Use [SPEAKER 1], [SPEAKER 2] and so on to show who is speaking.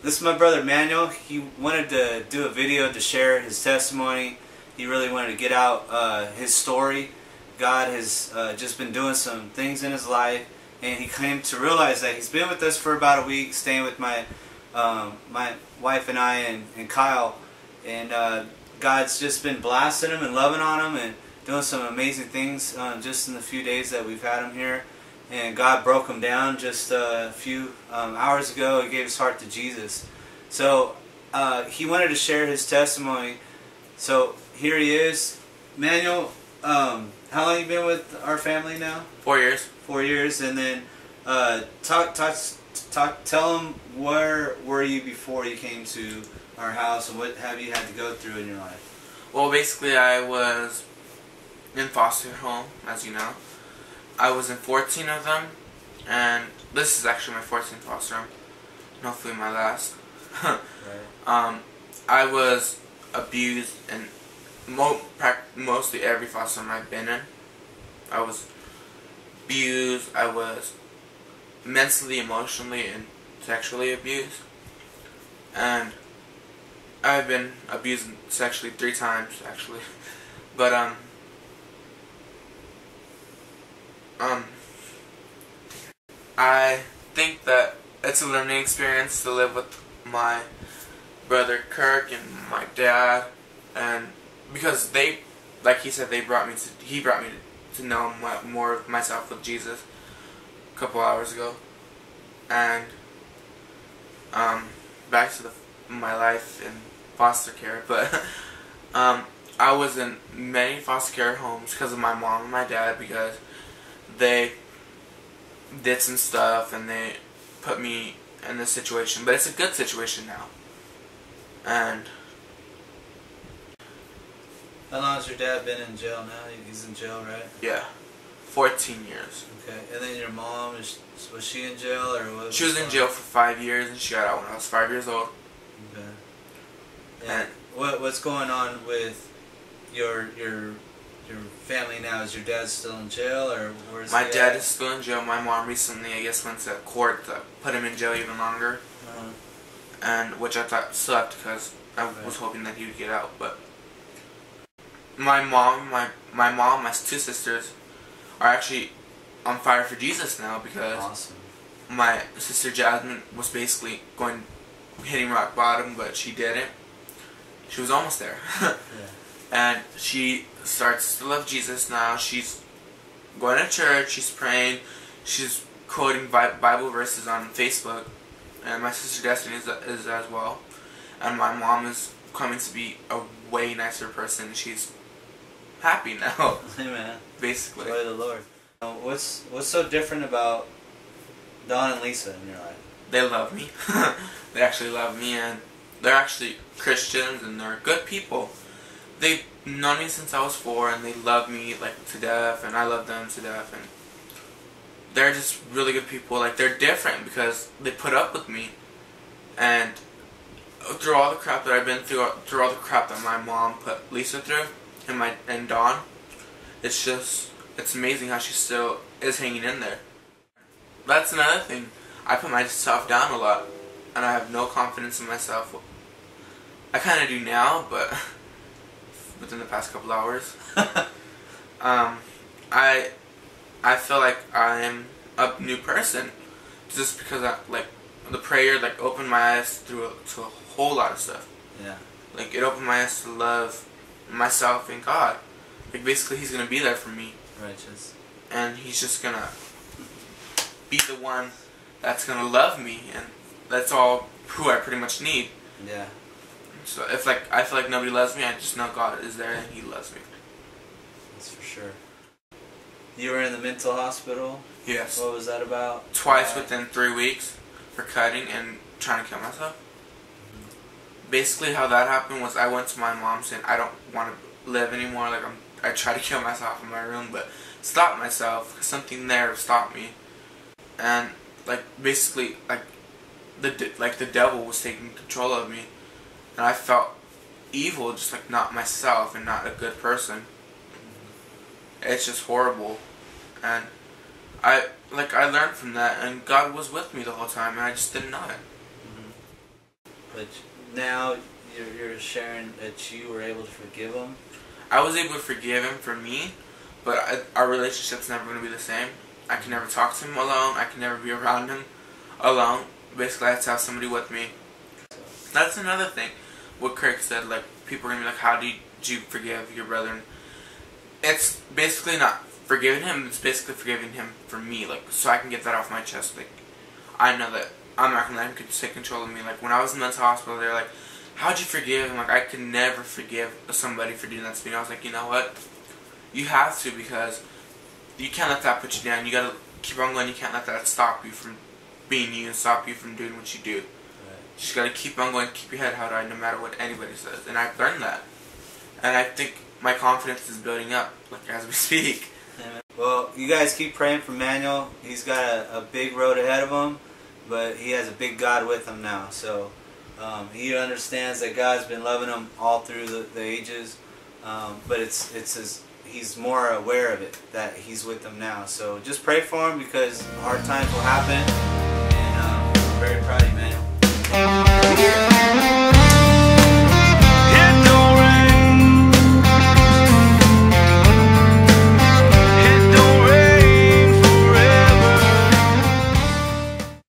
[SPEAKER 1] this is my brother Manuel. He wanted to do a video to share his testimony. He really wanted to get out his story. God has just been doing some things in his life, and he came to realize that he's been with us for about a week, staying with my wife and I and Kyle, and God's just been blasting him and loving on him and doing some amazing things just in the few days that we've had him here. And God broke him down just a few hours ago. He gave his heart to Jesus. So he wanted to share his testimony. So here he is. Manuel, how long have you been with our family now?
[SPEAKER 2] 4 years.
[SPEAKER 1] 4 years. And then tell them where were you before you came to our house, and what have you had to go through in your life?
[SPEAKER 2] Well, basically I was in foster home, as you know. I was in 14 of them, and this is actually my 14th foster home, and hopefully my last.
[SPEAKER 1] Right.
[SPEAKER 2] I was abused in mostly every foster home I've been in. I was abused, I was mentally, emotionally, and sexually abused. And I've been abused sexually 3 times, actually. But, I think that it's a learning experience to live with my brother Kirk and my dad, and because they, like he said, he brought me to know more of myself with Jesus a couple hours ago. And back to my life in foster care, but I was in many foster care homes because of my mom and my dad, because they did some stuff and they put me in this situation, but it's a good situation now. And
[SPEAKER 1] how long has your dad been in jail now? He's in jail, right?
[SPEAKER 2] yeah, 14 years.
[SPEAKER 1] Okay, and then your mom, was she in jail, or what?
[SPEAKER 2] She was in jail for 5 years, and she got out when I was 5 years old.
[SPEAKER 1] Okay. And what's going on with your family now? Is your dad still in jail, or where's
[SPEAKER 2] my dad is still in jail. My mom recently, I guess, went to court to put him in jail even longer, and which I thought sucked because I was hoping that he would get out. But my mom, my 2 sisters are actually on fire for Jesus now, because
[SPEAKER 1] awesome.
[SPEAKER 2] My sister Jasmine was basically hitting rock bottom, but she didn't. She was almost there.
[SPEAKER 1] Yeah.
[SPEAKER 2] And she starts to love Jesus now. She's going to church, she's praying, she's quoting Bible verses on Facebook, and my sister Destiny is as well. And my mom is coming to be a way nicer person. She's happy now.
[SPEAKER 1] Amen.
[SPEAKER 2] Basically.
[SPEAKER 1] Glory to the Lord. What's so different about Don and Lisa in your life?
[SPEAKER 2] They love me. They actually love me, and they're actually Christians, and they're good people. They've known me since I was 4, and they love me like to death, and I love them to death, and they're just really good people. Like, they're different because they put up with me, and through all the crap that I've been through all the crap that my mom put Lisa through, and Dawn, it's amazing how she still is hanging in there. That's another thing. I put myself down a lot, and I have no confidence in myself. I kind of do now, but within the past couple hours. I feel like I'm a new person, just because the prayer opened my eyes to a whole lot of stuff.
[SPEAKER 1] Yeah. Like,
[SPEAKER 2] it opened my eyes to love myself and God. Like, basically, He's gonna be there for me.
[SPEAKER 1] Righteous. And
[SPEAKER 2] He's just gonna be the one that's gonna love me, and that's all who I pretty much need.
[SPEAKER 1] Yeah.
[SPEAKER 2] So if I feel like nobody loves me, I just know God is there and He loves me.
[SPEAKER 1] That's for sure. You were in the mental hospital?
[SPEAKER 2] Yes.
[SPEAKER 1] What was that about?
[SPEAKER 2] Twice within 3 weeks for cutting and trying to kill myself. Basically how that happened was I went to my mom saying I don't want to live anymore. I tried to kill myself in my room, but stopped myself because something there stopped me. And basically the devil was taking control of me, and I felt evil, just not myself and not a good person. It's just horrible, and I learned from that, and God was with me the whole time, and I just didn't know it.
[SPEAKER 1] But now you're sharing that you were able to forgive him.
[SPEAKER 2] I was able to forgive him for me, but our relationship's never going to be the same. I can never talk to him alone. I can never be around him alone. Basically, I have to have somebody with me. That's another thing. What Kirk said, like, people are going to be like, how did you forgive your brother? It's basically not forgiving him. It's basically forgiving him for me, like, so I can get that off my chest. Like, I know that I'm not going to let him take control of me. Like, when I was in mental hospital, they're like, how'd you forgive him? Like, I could never forgive somebody for doing that to me. And I was like, you know what? You have to, because you can't let that put you down. You gotta keep on going. You can't let that stop you from being you and stop you from doing what you do. Right. You just gotta keep on going, keep your head held high no matter what anybody says. And I've learned that. And I think my confidence is building up, like, as we speak.
[SPEAKER 1] Well, you guys keep praying for Manuel. He's got a big road ahead of him, but he has a big God with him now. So he understands that God's been loving him all through the ages, but he's more aware of it, that he's with them now. So just pray for him, because hard times will happen, and I'm very proud of you, Manuel.